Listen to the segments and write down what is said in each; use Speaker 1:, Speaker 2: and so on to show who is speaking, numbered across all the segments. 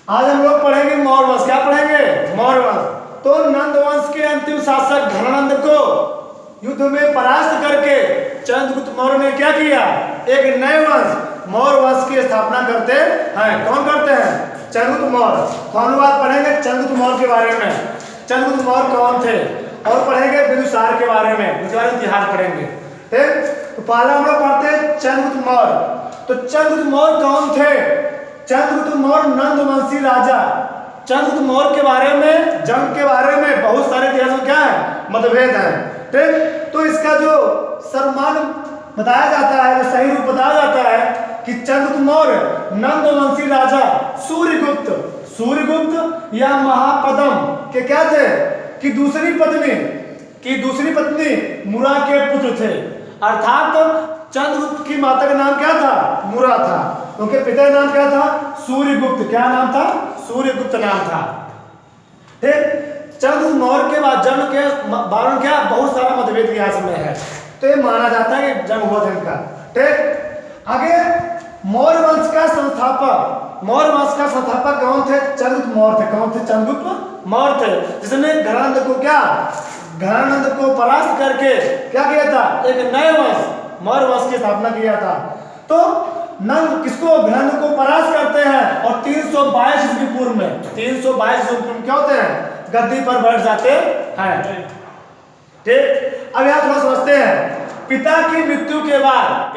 Speaker 1: आज हम लोग पढ़ेंगे मौर्य वंश। क्या पढ़ेंगे? मौर्य वंश। तो नंद वंश के अंतिम शासक घनानंद को युद्ध में परास्त करके चंद्रगुप्त मौर्य ने क्या किया? एक नए वंश मौर्य वंश की स्थापना करते हैं। कौन करते हैं? चंद्रगुप्त मौर्य। तो हम लोग आज पढ़ेंगे चंद्रगुप्त मौर्य के बारे में, चंद्रगुप्त मौर्य कौन थे, और पढ़ेंगे बिंदुसार के बारे में, उनके बारे में इतिहास पढ़ेंगे। ठीक, तो पहला हम लोग पढ़ते हैं चंद्रगुप्त मौर्य। तो चंद्रगुप्त मौर्य कौन थे? चंद्रगुप्त मौर्य नंदवंशी राजा। चंद्रगुप्त मौर्य के बारे में, जंग के बारे में बहुत सारे इतिहास में क्या है? मतभेद है। ठीक, तो इसका जो सर्वमान्य बताया जाता है, जो सही रूप बताया जाता है कि चंद्रगुप्त मौर्य नंदवंशी राजा सूर्यगुप्त या महापद्म के क्या थे? कि दूसरी पत्नी मुरा के पुत्र थे। अर्थात चंद्रगुप्त की माता का नाम क्या था? मुरा था। उनके पिता का नाम क्या था? सूर्यगुप्त। क्या नाम था? सूर्यगुप्त नाम था। ठीक, चंद्रगुप्त मौर्य के बाद जन्म के बारे में क्या बहुत सारा मतभेद इतिहास में है, तो ये माना जाता है कि जन्म हुआ था इनका। ठीक, आगे मौर्य वंश का संस्थापक कौन थे? चंद्रगुप्त मौर्य थे। कौन थे? चंद्रगुप्त मौर्य थे, जिसने घनानंद को परास्त करके क्या किया था? एक नए वंश मौर्य वंश की स्थापना किया था। तो नंद किसको? घनानंद को परास्त करते हैं और 322 ईस्वी पूर्व में क्या होते हैं? गद्दी पर बैठ जाते हैं। ठीक, अब यहां थोड़ा समझते हैं। पिता की मृत्यु के बाद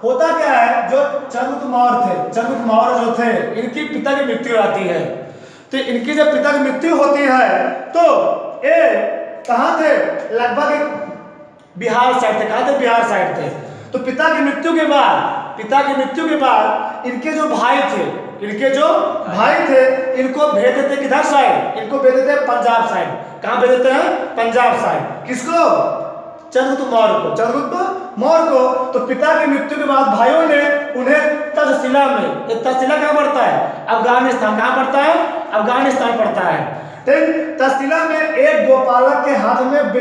Speaker 1: होता क्या है? जो चंद्रगुप्त मौर्य जो थे, इनकी पिता की मृत्यु आती है। तो इनकी जब पिता की मृत्यु होती है तो ये कहां थे? लगभग बिहार साइड थे। कहां थे? बिहार साइड थे। तो पिता की मृत्यु के बाद इनके जो भाई थे इनको भेज देते किधर साइड? इनको भेज देते पंजाब साइड। कहां भेज देते हैं? पंजाब साइड। किसको? चंद्रगुप्त मौर्य को। तो पिता की मृत्यु के बाद भाइयों ने उन्हें तक्षशिला में, तक्षशिला कहां पड़ता है? अफगानिस्तान। कहां पड़ता है? अफगानिस्तान पड़ता है। ठीक, तक्षशिला में एक गोपालक के हाथ में दे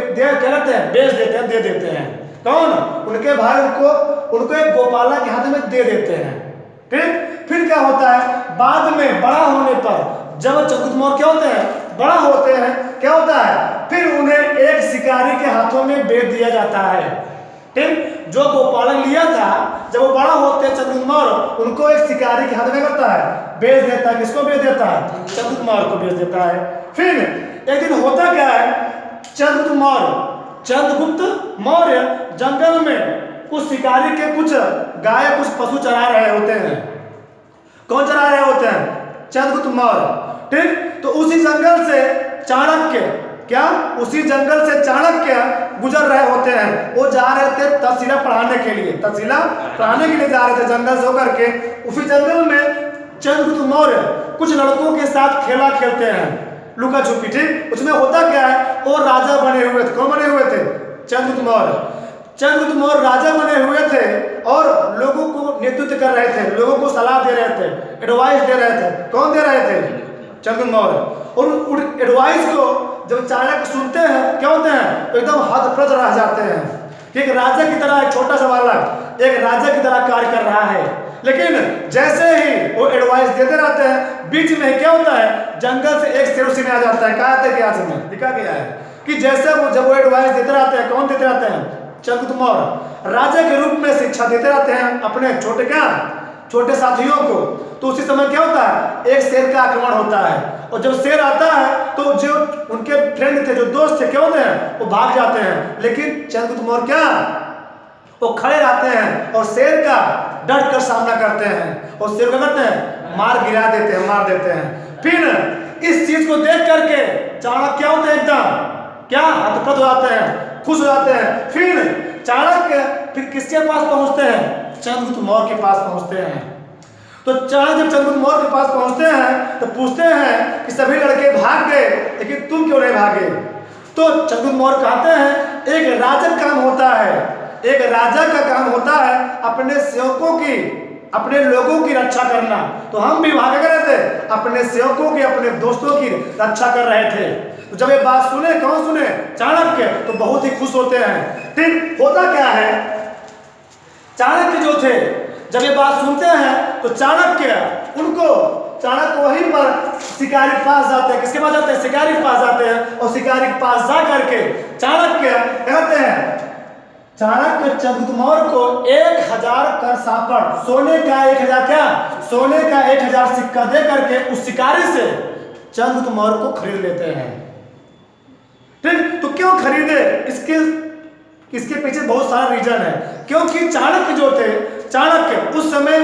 Speaker 1: देते हैं। कौन? उनके भाई उनको एक गोपालक के हाथ में दे देते हैं। ठीक, फिर क्या होता है? बाद में बड़ा होने पर जब चंद्रगुप्त मौर्य क्या होते हैं? बड़ा होते हैं, क्या होता है? फिर उन्हें एक शिकारी के हाथों में बेच दिया जाता है। ठीक, जो गोपालक लिया था, जब वो बड़ा होते हैं चंद्रगुप्त मौर्य उनको एक शिकारी के हाथ में करता है, बेच देता है। किसको बेच देता है? चंद्रगुप्त मौर्य को बेच देता है। फिर एक दिन होता क्या है? चंद्रगुप्त मौर्य जंगल में कुछ शिकारी के कुछ गाय, कुछ पशु चरा रहे होते हैं। कौन चरा रहे होते हैं? चंद्रगुप्त मौर्य। ठीक, तो उसी जंगल से चाणक्य गुजर रहे होते हैं। वो जा रहे थे तक्षशिला पढ़ाने के लिए जा रहे थे जंगल से होकर के। उसी जंगल में चंद्रगुप्त मौर्य कुछ लड़कों के साथ खेला खेलते हैं, लुका छुपी। ठीक, उसमें होता क्या है? वो राजा बने हुए थे। कौन बने हुए थे? चंद्रगुप्त मौर्य राजा बने हुए थे और लोगों को नेतृत्व कर रहे थे, लोगों को सलाह दे रहे थे, एडवाइस दे रहे थे। कौन दे रहे थे? चंद्रगुप्त मौर्य। और एडवाइस को जब चाणक्य सुनते हैं, क्या होते हैं? तो एकदम हतप्रभ रह जाते हैं कि एक राजा की तरह, एक छोटा सा बालक एक राजा की तरह कार्य कर रहा है। लेकिन जैसे ही वो एडवाइस देते रहते हैं, बीच में क्या होता है? जंगल से एक शेर उसी में आ जाता है। कहा था इतिहास में लिखा गया है कि जैसे जब वो एडवाइस देते रहते हैं, कौन देते रहते हैं? चंद्रगुप्त मौर्य राजा के रूप में शिक्षा देते रहते हैं अपने छोटे साथियों को। तो उसी समय क्या होता है? एक शेर का आक्रमण होता है, और जब शेर आता है तो जो उनके फ्रेंड थे, जो दोस्त थे, क्या होते हैं? वो भाग जाते हैं। लेकिन चंद्रगुप्त मौर्य वो खड़े रहते हैं और शेर का डट कर सामना करते हैं, और शेर क्या करते हैं? मार देते हैं। फिर इस चीज को देख करके चाणक्य क्या होते हैं? एकदम हतप्रभ हो जाते हैं, खुश हो जाते हैं। फिर चाणक्य किसके पास पहुंचते हैं? चंद्रगुप्त मौर्य के पास पहुंचते हैं। तो चाणक्य जब चंद्रगुप्त मौर्य के पास पहुंचते हैं तो पूछते हैं कि सभी लड़के भाग गए, लेकिन तुम क्यों नहीं भागे? तो चंद्रगुप्त मौर्य कहते हैं, एक राजा का काम होता है अपने सेवकों की, अपने लोगों की रक्षा करना। तो हम भी भाग गए थे, अपने सेवकों की, अपने दोस्तों की रक्षा कर रहे थे। तो जब ये बात सुने, कौन सुने? चाणक्य। तो बहुत ही खुश होते हैं। फिर होता क्या है? चाणक्य जो थे जब ये बात सुनते हैं तो चाणक्य वहीं पर शिकारी के पास जाते हैं। किसके पास जाते हैं? शिकारी के पास जाते हैं। और शिकारी के पास जा करके चाणक्य कहते हैं, चाणक्य चंद्रगुप्त मौर्य को 1000 करसापड़ सोने का 1000 सिक्का दे करके उस शिकारी से चंद्रगुप्त मौर्य को खरीद लेते हैं। ठीक, तो क्यों खरीदे? इसके पीछे बहुत सारा रीजन है। क्योंकि चाणक्य उस समय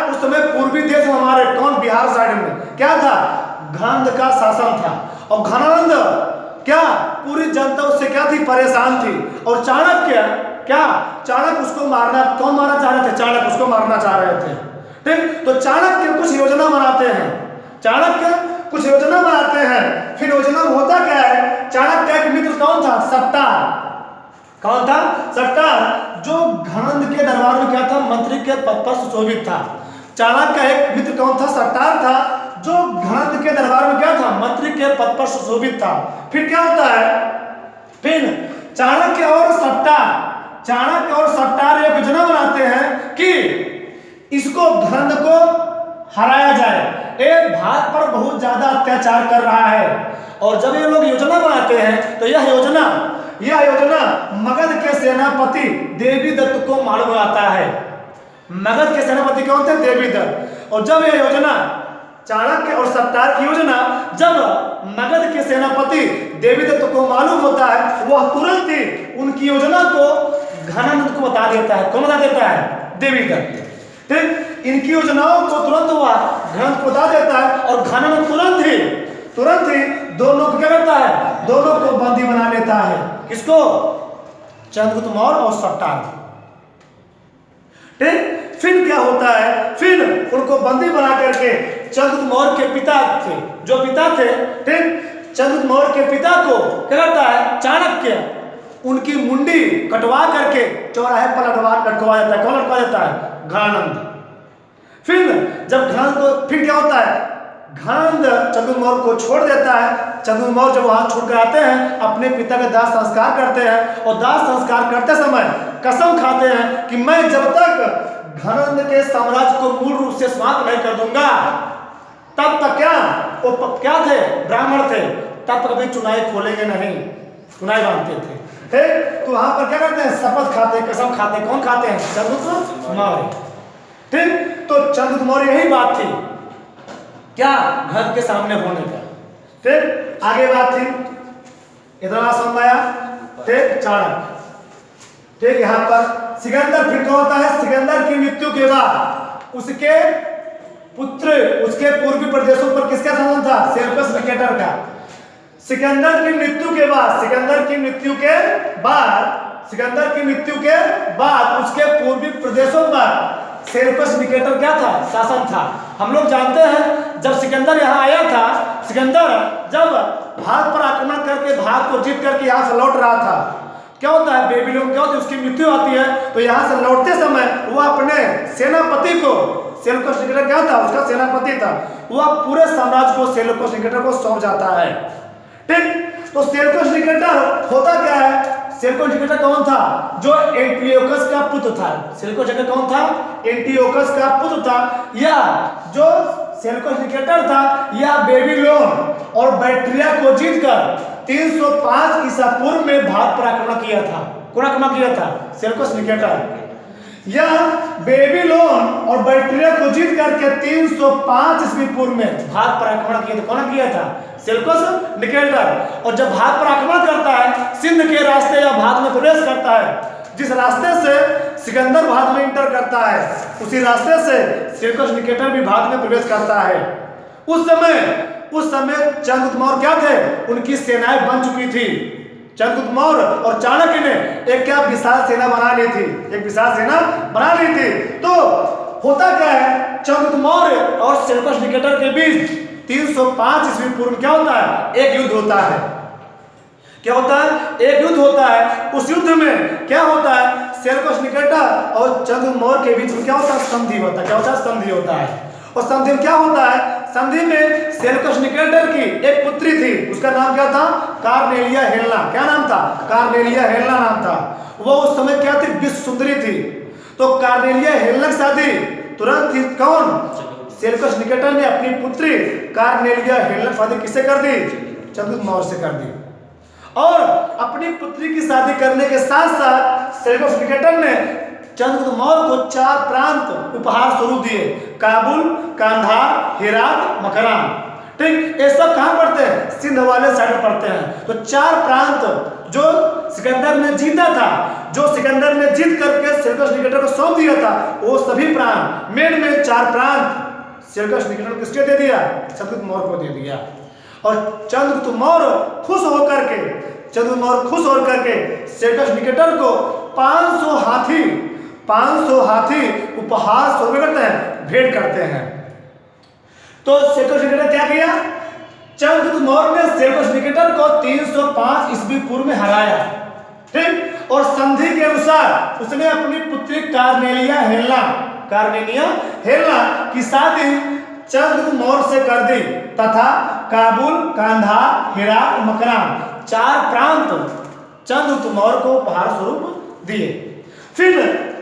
Speaker 1: उस समय पूर्वी देश में हमारे बिहार साइड में क्या था? घनंद का शासन था। और घनंद पूरी जनता उससे परेशान थी। और चाणक्य उसको मारना चाह रहे थे? चाणक्य उसको मारना चाह रहे थे। ठीक, तो चाणक्य कुछ योजना बनाते हैं। फिर योजना में होता क्या है? चाणक्य का मित्र कौन था? सट्टार, जो घनंद के दरबार में मंत्री के पद पर सुशोभित था। चाणक्य का एक मित्र कौन था? सट्टार था, जो घनंद के दरबार में मंत्री के पद पर सुशोभित था। फिर क्या होता है? फिर चाणक्य और सट्टार एक योजना बनाते हैं कि इसको घनंद को हराया जाए। ये भारत पर बहुत ज्यादा अत्याचार कर रहा है। और जब ये लोग योजना बनाते हैं तो यह योजना मगध के सेनापति देवीदत्त को मालूम आता है। मगध के सेनापति कौन थे? देवीदत्त। और जब यह योजना, चाणक्य और सट्टार की योजना जब मगध के सेनापति देवीदत्त को मालूम होता है, वह तुरंत ही उनकी योजना को घनंद को बता देता है। कौन बता देता है? देवीदत्त। ठीक, इनकी योजनाओं को तुरंत घनंद को बता देता है। और घनंद तुरंत ही दोनों को क्या करता है? दोनों को बंदी बना लेता है। किसको? चंद्रगुप्त मौर्य और सट्टार। ठीक, फिर क्या होता है? फिर उनको बंदी बना करके चंद्रगुप्त मौर्य के पिता थे, ठीक, चंद्रगुप्त मौर्य के पिता को क्या करता है? चाणक्य उनकी मुंडी कटवा करके चौराहे पर लटकवा देता है। कौन लटकवा देता है? घनंद। फिर क्या होता है? घनंद चंद्रगुप्त मौर्य को छोड़ देता है। चंद्रगुप्त मौर्य जब वहां छोड़ कर आते हैं, अपने पिता का दाह संस्कार करते हैं। और दाह संस्कार करते समय कसम खाते हैं कि मैं जब तक घनंद के साम्राज्य को मूल रूप से समाप्त नहीं कर दूंगा, तब तक वो क्या थे? ब्राह्मण थे। तब तक कभी चुनाई खोलेंगे नहीं। चुनाई बांधते थे। ठीक, तो वहां पर क्या करते हैं? शपथ खाते, कसम खाते। कौन खाते हैं? चंद्रगुप्त मौर्य। ठीक, तो चंद्रगुप्त मौर्य यही बात थी घनंद के सामने होने का। ठीक, आगे बात थी, इतना समझ आया? ठीक, चाणक्य। ठीक, यहाँ पर सिकंदर फिर क्या होता है? सिकंदर की मृत्यु के बाद उसके पुत्र, उसके पूर्वी प्रदेशों पर किसका शासन था? सेल्यूकस निकेटर का। सिकंदर की मृत्यु के बाद उसके पूर्वी प्रदेशों पर सेल्यूकस निकेटर क्या था? शासन था। हम लोग जानते हैं जब सिकंदर यहाँ आया था, सिकंदर जब भारत पर आक्रमण करके भारत को जीत करके यहाँ से लौट रहा था, क्या होता है? बेबीलोन क्या होती है? उसकी मृत्यु आती है। तो यहाँ से लौटते समय वो अपने सेनापति को, सेल्यूकस निकेटर क्या था? उसका सेनापति था। वह पूरे साम्राज्य को सेल्यूकस निकेटर को सौंप जाता है। ठीक, तो सेल्यूकस निकेटर होता क्या है? सेल्यूकस निकेटर कौन था? जो एंटियोकस का पुत्र था। सेल्यूकस निकेटर कौन था? एंटियोकस का पुत्र था। या जो सेल्यूकस निकेटर था, यह बेबीलोन और बैक्ट्रिया को जीतकर 305 ईसा पूर्व में भारत पर आक्रमण किया था। कौन आक्रमण किया था? Seleucus Nicator. यह बेबीलोन और बैक्ट्रिया को जीत करके 305 ईस्वी पूर्व में भारत पर आक्रमण किया था। कौन किया था? Seleucus Nicator. और जब भारत पर आक्रमण करता है, सिंध के रास्ते या भारत में प्रवेश करता है, जिस रास्ते से सिकंदर भारत में इंटर करता है, उसी रास्ते से सेल्यूकस निकेटर भी भारत में प्रवेश करता है। उस समय चंद्रगुप्त मौर्य क्या थे? उनकी सेनाएं बन चुकी थी। चंद्रगुप्त मौर्य और चाणक्य ने एक विशाल सेना बना ली थी। तो होता क्या है? चंद्रगुप्त मौर्य और सेल्यूकस निकेटर के बीच 305 ईस्वी पूर्व क्या होता है? एक युद्ध होता है। क्या होता है? एक युद्ध होता है। उस युद्ध में क्या होता है? सेल्यूकस निकेटर और चंद्रगुप्त मौर्य के बीच में क्या होता है? संधि होता है। क्या होता है? संधि होता है। और संधि में क्या होता है? संधि में सेल्यूकस निकेटर की एक पुत्री थी, उसका नाम क्या था? Cornelia Helena. क्या नाम था? कार्नेलिया हेलेना नाम था। वो उस समय क्या थी? विश्व सुंदरी थी। तो कार्नेलिया हेलेना की शादी तुरंत ही कौन, सेल्यूकस निकेटर ने अपनी पुत्री कार्नेलिया हेलेना की शादी किससे कर दी, चंद्रगुप्त मौर्य से कर दी। और अपनी पुत्री की शादी करने के साथ साथ सेल्यूकस निकेटर ने चंद्रगुप्त मौर्य को 4 प्रांत उपहार स्वरूप दिए, काबुल, कांधार, हेरात, मकरान। ठीक, ये सब कहाँ पड़ते हैं, सिंध वाले साइड में पड़ते हैं। तो 4 प्रांत जो सिकंदर ने जीता था, जो सिकंदर ने जीत करके सेल्यूकस निकेटर को सौंप दिया था, वो सभी प्रांत में 4 प्रांत सेल्यूकस निकेटर को किसके दे दिया, चंद्रगुप्त मौर्य को दे दिया। और चंद्रगुप्त मौर्य खुश होकर के सेल्यूकस निकेटर को 500 हाथी उपहार स्वरूप करते हैं, भेंट करते हैं। तो सेल्यूकस निकेटर क्या किया, चंद्रगुप्त मौर्य ने सेल्यूकस निकेटर को 305 ईस्वी पूर्व में हराया। ठीक, और संधि के अनुसार उसने अपनी पुत्री कार्नेलिया हेलेना की शादी चंद्रगुप्त मौर्य से कर दी तथा काबुल, कांधार, हेरात, मकरान 4 प्रांत चंद्रगुप्त मौर्य को उपहार स्वरूप दिए। फिर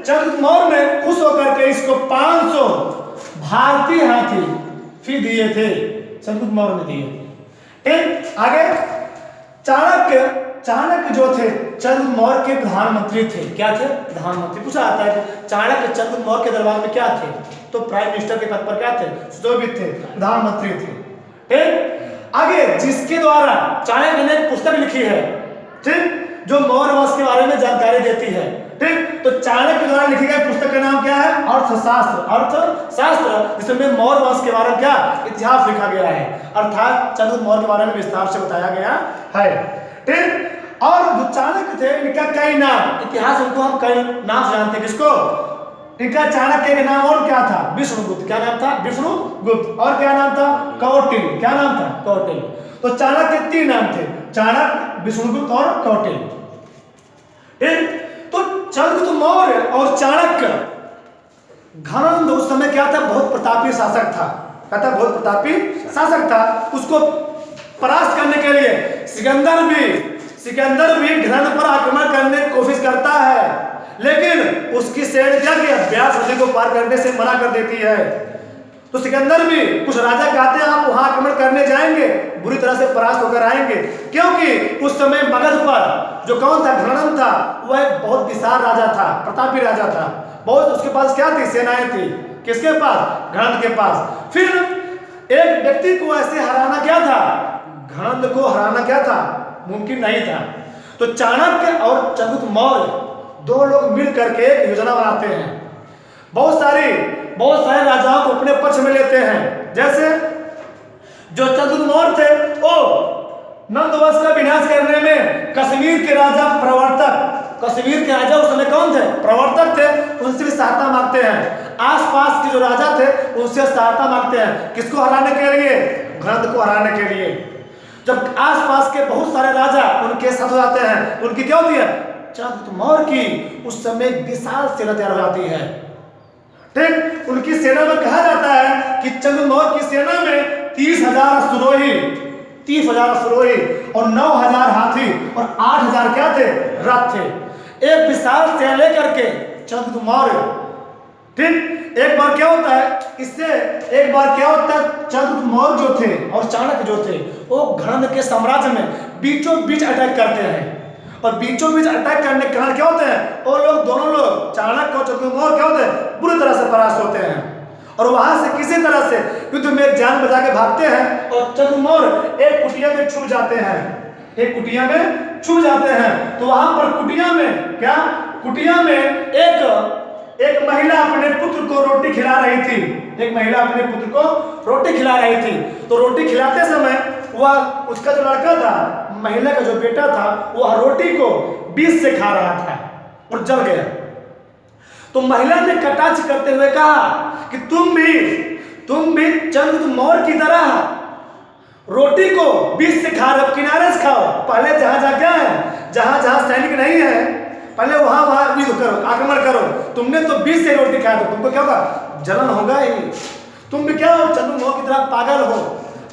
Speaker 1: चंद्रगुप्त मौर्य ने खुश होकर के इसको 500 भारतीय हाथी फिर दिए थे, चंद्रगुप्त मौर्य ने दिए। ठीक, आगे चाणक्य जो थे चंद्रगुप्त मौर्य के प्रधानमंत्री थे। क्या थे, प्रधानमंत्री। पूछा आता है कि चाणक्य चंद्रगुप्त मौर्य के दरबार में क्या थे, तो प्राइम मिनिस्टर के पद पर क्या थे, सुशोभित थे, प्रधानमंत्री थे। ठीक, आगे जिसके द्वारा चाणक्य ने एक पुस्तक लिखी है, ठीक, जो मौर्य वंश के बारे में जानकारी देती है। ठीक, तो चाणक्य के द्वारा लिखी गई पुस्तक का नाम क्या है, अर्थशास्त्र, जिसमें मौर्य वंश के बारे में क्या इतिहास लिखा गया है, अर्थात चंद्रगुप्त मौर्य के बारे में विस्तार से बताया गया है। ठीक, और जो चाणक्य थे इनका कई नाम, इतिहास उनको हम कई नाम से जानते हैं। किसको, इनका चाणक्य के नाम और क्या था, विष्णुगुप्त। क्या नाम था, विष्णुगुप्त। और क्या नाम था, कौटिल्य। क्या नाम था, कौटिल्य। तो चाणक्य के 3 नाम थे, चाणक्य, विष्णुगुप्त और कौटिल्य। तो चंद्रगुप्त मौर्य और चाणक्य, घनंद उस समय क्या था, बहुत प्रतापी शासक था। क्या था, बहुत प्रतापी शासक था। उसको परास्त करने के लिए सिकंदर भी घनंद पर आक्रमण करने की कोशिश करता है, लेकिन उसकी सेना क्या किया, ब्यास नदी को पार करने से मना कर देती है। तो सिकंदर भी, कुछ राजा कहते हैं आप वहां आक्रमण करने जाएंगे, बुरी तरह से परास्त होकर आएंगे, क्योंकि उस समय मगध पर जो कौन था, घनंद था, वह एक बहुत विशाल राजा था, प्रतापी राजा था। बहुत उसके पास क्या थी, सेनाएं थी। किसके पास, घनंद के पास। फिर एक व्यक्ति को ऐसे हराना क्या था, घनंद को हराना क्या था, मुमकिन नहीं था। तो चाणक्य और चंद्रगुप्त मौर्य 2 लोग मिल करके एक योजना बनाते हैं। बहुत सारे राजाओं को अपने पक्ष में लेते हैं। जैसे जो चंद्रगुप्त मौर्य थे वो नंद वंश का विनाश करने में कश्मीर के राजा उस समय कौन थे, प्रवर्तक थे, उनसे भी सहायता मांगते हैं। आसपास के जो राजा थे उनसे सहायता मांगते हैं, किसको हराने के लिए, घनंद को हराने के लिए। जब आसपास के बहुत सारे राजा उनके साथ हो जाते हैं, उनकी क्या होती है, चंद्रगुप्त मौर्य की उस समय विशाल सेना तैयार हो जाती है। ठीक, उनकी सेना में कहा जाता है कि चंद्रगुप्त मौर्य की सेना में 30,000 सुरोही और 9,000 हाथी और 8,000 क्या थे, रथ थे। एक विशाल सेना लेकर के चंद्रगुप्त मौर्य, ठीक, एक बार क्या होता है, चंद्रगुप्त मौर्य जो थे और चाणक्य जो थे वो घनंद के साम्राज्य में बीचों बीच अटैक करते हैं। और बीचों बीच अटैक करने के कारण क्या होते हैं, वो लोग, दोनों लोग, चाणक्य और चंद्रगुप्त मौर्य क्या होते हैं, बुरी तरह से परास्त होते हैं। और वहां से किसी तरह से युद्ध में जान बचा के भागते हैं। और चंद्रगुप्त मौर्य एक कुटिया में छुप जाते हैं। तो वहां पर कुटिया में एक महिला अपने पुत्र को रोटी खिला रही थी। तो रोटी खिलाते समय वह, उसका जो लड़का था, महिला का जो बेटा था, वह रोटी को बीच से खा रहा था और जल गया। तो महिला ने कटाक्ष करते हुए कहा कि तुम भी चंद्रगुप्त मौर्य की तरह रोटी को बीच से खा रहे हो, किनारे से खाओ। पहले जहां सैनिक नहीं है, पहले वहां युद्ध करो, आक्रमण करो। तुमने तो बीच से रोटी खाया, तो तुमको क्या होगा, जलन होगा ही। तुम भी क्या हो, चंद्रगुप्त मौर्य की तरह पागल हो,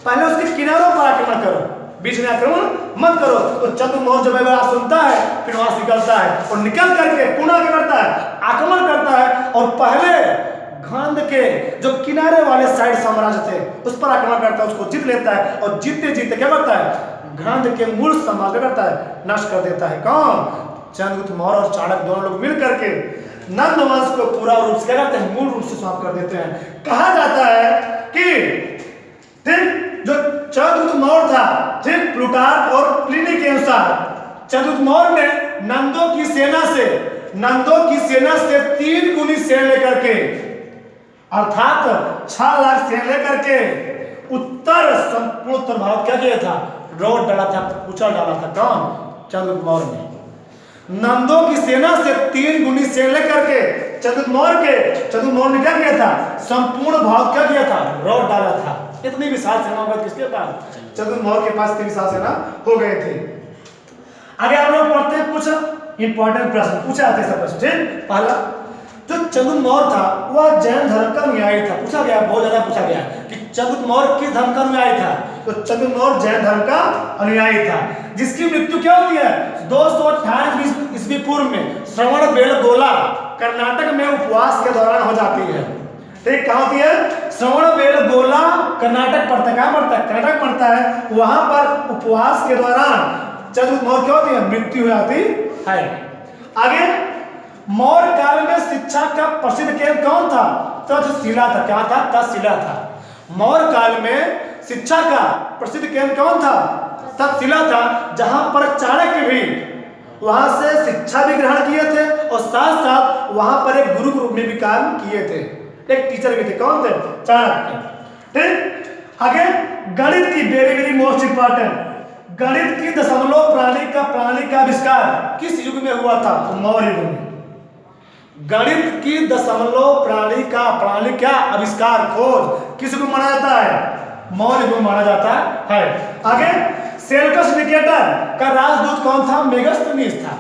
Speaker 1: पहले उसके किनारों पर आक्रमण करो, बीच में आक्रमण मत करो। तो चंद्रगुप्त मौर्य जब बात सुनता है, फिर वहां से निकलता है और निकल करके पुनः क्या करता है, आक्रमण करता है। और पहले घांद के जो किनारे वाले साइड साम्राज्य थे उस पर आक्रमण करता है, उसको जीत लेता है और जीतते जीतते क्या करता है, घांद के मूल साम्राज्य करता है, नष्ट कर देता है। कौन? चंद्रगुप्त मौर्य और चाणक्य दोनों लोग मिल करके नंद वंश को पूरा रूप से क्या करते हैं, मूल रूप से समाप्त कर देते हैं। कहा जाता है कि ठीक जो चंद्रगुप्त मौर्य था, ठीक प्लूटार्क और प्लिनी के अनुसार चंद्रगुप्त मौर्य ने नंदों की सेना से 3 गुनी सेना लेकर के अर्थात 6 लाख सेना लेकर के संपूर्ण उत्तर भारत क्या किया था, रोड डाला था, उछल डाला था। कौन? चंद्रगुप्त मौर्य ने नंदों की सेना से 3 गुनी सेना लेकर के चंद्रगुप्त मौर्य ने क्या किया था, संपूर्ण भारत क्या किया था, रोड डाला था। इतनी विशाल सेना होगा किसके पास? चंद्रगुप्त मौर्य के पास इतनी विशाल सेना हो गए थे। आगे हम लोग पढ़ते हैं, कुछ इंपॉर्टेंट प्रश्न पूछे जाते हैं। प्रश्न ठीक, पहला जो चंद्रगुप्त मौर्य था वह जैन धर्म का अनुयायी था। पूछा गया, बहुत ज्यादा पूछा गया कि चंद्रगुप्त मौर्य किस धर्म का अनुयायी था, तो चंद्रगुप्त मौर्य जैन धर्म का अनुयायी था, जिसकी मृत्यु क्या होती है 228 ईस्वी पूर्व में श्रवण बेलगोला कर्नाटक में उपवास के दौरान हो जाती है। ठीक, कहाँ होती है? श्रवण बेलगोला कर्नाटक पड़ता है, कहाँ पड़ता है? कर्नाटक पड़ता है। वहां पर उपवास के दौरान चंद्रगुप्त मौर्य क्या होती है, मृत्यु हो जाती है। आगे मौर्य काल में शिक्षा का प्रसिद्ध केंद्र कौन था? तक्षशिला था। क्या था? तक्षशिला था। मौर्य काल में शिक्षा का प्रसिद्ध केंद्र कौन था? तक्षशिला था, जहां पर चाणक्य भी वहां से शिक्षा भी ग्रहण किए थे और साथ साथ वहां पर एक गुरु के रूप में भी काम किए थे, एक टीचर भी थे। कौन थे? चाणक्य। ठीक, आगे गणित की वेरी वेरी मोस्ट इंपॉर्टेंट, गणित की दशमलव प्रणाली का आविष्कार किस युग में हुआ था? तो मौर्य युग में। गणित की दशमलव प्रणाली का आविष्कार खोज किस युग में माना जाता है? मौर्य युग में माना जाता है। आगे सेल्यूकस निकेटर का राजदूत कौन था? मेगास्थनीज था।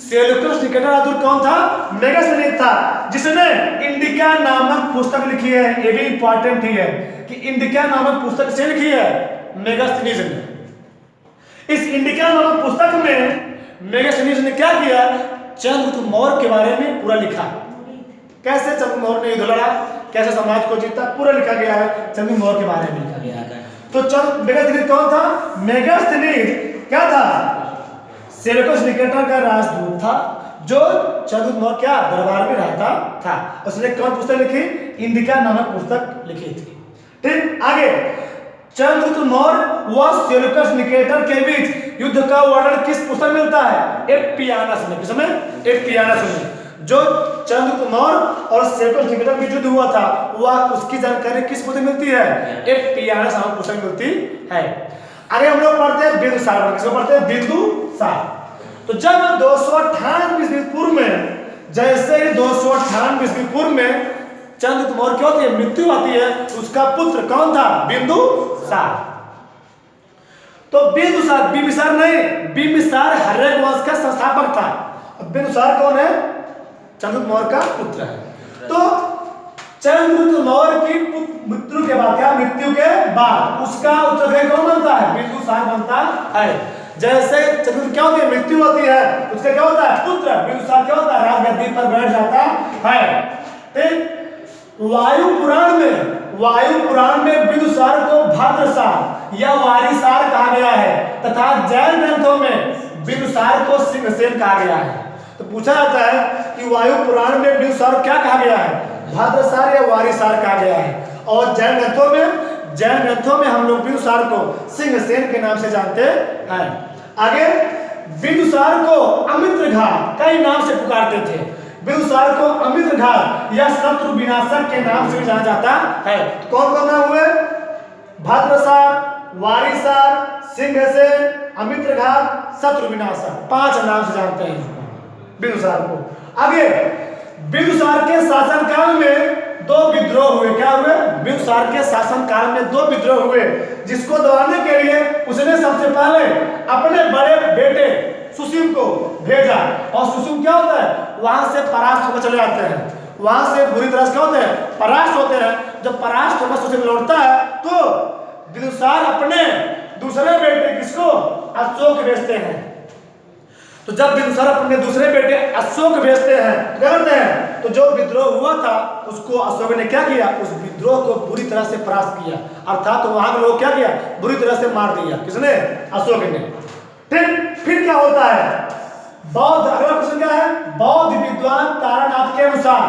Speaker 1: सेल्यूकस निकेटर राजदूत कौन था? मेगास्थनीज था, जिसने इंडिका नामक पुस्तक लिखी है। ये भी इंपॉर्टेंट ही है कि इंडिका नामक पुस्तक से लिखी है मेगास्थनीज ने। इस इंडिका नामक पुस्तक में मेगास्थनीज ने क्या किया, चंद्रगुप्त मौर्य के बारे में पूरा लिखा। कैसे चंद्रगुप्त मौर्य ने युद्ध लड़ा, कैसे समाज को जीता, पूरा लिखा गया है। चंद्रगुप्त मौर्य के बारे में लिखा गया है। तो मेगास्थनीज कौन था? मेगास्थनीज क्या था? सेल्यूकस निकेटर का राजदूत था, जो चंद्रगुप्त मौर्य क्या दरबार में रहता था। उसने कौन पुस्तक लिखी? इंडिका नामक पुस्तक लिखी थी। ठीक, आगे चंद्रगुप्त मौर्य व सेल्यूकस निकेटर के बीच युद्ध का वर्णन किस पुस्तक में मिलता है? एपियानस में। किसमें? एपियानस में। जो चंद्रगुप्त मौर्य और सेल्यूकस निकेटर के बीच युद्ध हुआ था, वह उसकी जानकारी किस पुस्तक में मिलती है? एपियानस नामक पुस्तक में मिलती है। आगे हम लोग पढ़ते हैं बिंदुसार। किसको पढ़ते हैं? बिंदुसार। तो जब 298 ईस्वी पूर्व में, जैसे ही 298 ईस्वी पूर्व में चंद्रगुप्त मौर्य की होती है मृत्यु आती है, उसका पुत्र कौन था? बिंदुसार। तो बिंबिसार नहीं, बिंबिसार हर्यक वंश का संस्थापक था। अब बिंदुसार कौन है? चंद्रगुप्त मौर्य का पुत्र है। तो चंद्रगुप्त मौर्य की मृत्यु के बाद उसका उत्तराधिकारी कौन बनता है? बिंदुसार बनता है। जैसे चंद्रगुप्त क्या होती है मृत्यु होती है, उसका क्या होता है? पुत्र बिंदुसार क्या होता है? राजगद्दी पर बैठ जाता है। ठीक, वायु पुराण में बिंदुसार को भद्रसार या वारिसार कहा गया है, तथा जैन ग्रंथों में बिंदुसार को सिंहसेन कहा गया है। तो पूछा जाता है कि वायु पुराण में बिंदुसार क्या कहा गया है? भद्रसार या वारिसार कहा गया है। और जैन ग्रंथों में हम लोग बिंदुसार को सिंहसेन के नाम से जानते हैं। आगे बिंदुसार को अमित्रघात कई नाम से पुकारते थे। बिंदुसार को अमित्रघात या शत्रु विनाशक के नाम से भी जाना जाता है। कौन कौन नाम हुए? भद्रसार, वारिसार, सिंहसेन, अमित्रघात, शत्रु विनाशक, 5 नाम से जानते हैं बिंदुसार को। आगे बिंदुसार के शासनकाल में 2 विद्रोह हुए। क्या हुए? बिंदुसार के शासनकाल में 2 विद्रोह हुए, जिसको दबाने के लिए उसने सबसे पहले अपने बड़े बेटे सुसीम को भेजा। और सुसीम क्या होता है? वहां से परास्त होकर चले जाते हैं, वहां से बुरी तरह से क्या होते हैं? परास्त होते हैं। जब परास्त होकर सुसीम लौटता है तो बिंदुसार अपने दूसरे बेटे किसको? अशोक भेजते हैं। तो जब बिंदुसार अपने दूसरे बेटे अशोक भेजते हैं, क्या करते हैं, तो जो विद्रोह हुआ था उसको अशोक ने क्या किया, उस विद्रोह को बुरी तरह से परास्त किया, अर्थात तो वहां के लोग क्या किया, बुरी तरह से मार दिया। किसने? अशोक ने। ठीक, फिर क्या होता है, बौद्ध, अगला प्रश्न क्या है, बौद्ध विद्वान तारानाथ के अनुसार,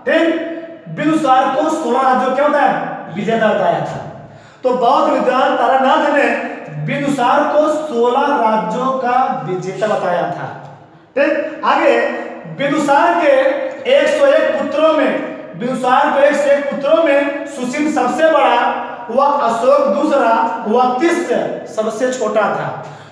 Speaker 1: ठीक, बिंदुसार को 16 राज्यों क्या होता है, विजेता बताया था। तो बौद्ध विद्वान तारानाथ ने बिंदुसार को 16 राज्यों का विजेता बताया था। ठीक, आगे बिंदुसार के 101 पुत्रों में, बिंदुसार के 101 पुत्रों में सुसिम सबसे बड़ा हुआ, अशोक दूसरा हुआ, तीस सबसे छोटा था।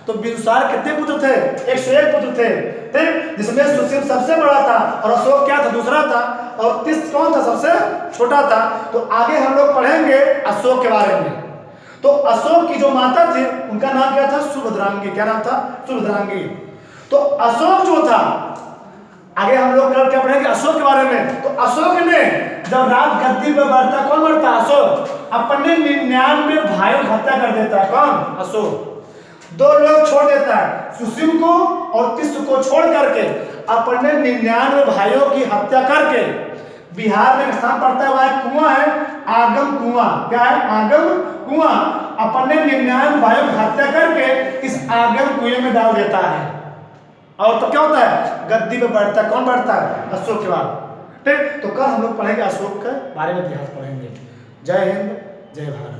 Speaker 1: तो बिंदुसार कितने पुत्र थे, 101 पुत्र थे, ठीक, जिसमें सुसिम सबसे बड़ा था और अशोक क्या था, दूसरा था, और तीस कौन था, सबसे छोटा था। तो आगे हम लोग पढ़ेंगे अशोक के बारे में। तो अशोक की जो माता थी उनका नाम क्या था, सुभद्रांगी। क्या नाम था, सुभद्रांगी। तो अशोक जो था, आगे हम लोग कल क्या पढ़ेंगे अशोक के बारे में। तो अशोक ने जब रात गद्दी पर बैठता, कौन बैठता, अशोक, अपने 99 भाइयों की हत्या कर देता है। कौन, अशोक। 2 लोग छोड़ देता है, सुसिम को और तीस को छोड़ करके अपने 99 भाइयों की हत्या करके, बिहार में स्थान पड़ता है, वहां कुआं है, आगम कुआं। क्या है, आगम कुआं। अपने 99 भाइयों की हत्या करके इस आगम कुएं में डाल देता है, और तो क्या होता है, गद्दी पे बैठता है। कौन बैठता है, अशोक के बाद। ठीक, तो कल हम लोग पढ़ेंगे अशोक के बारे में, इतिहास पढ़ेंगे। जय हिंद, जय भारत।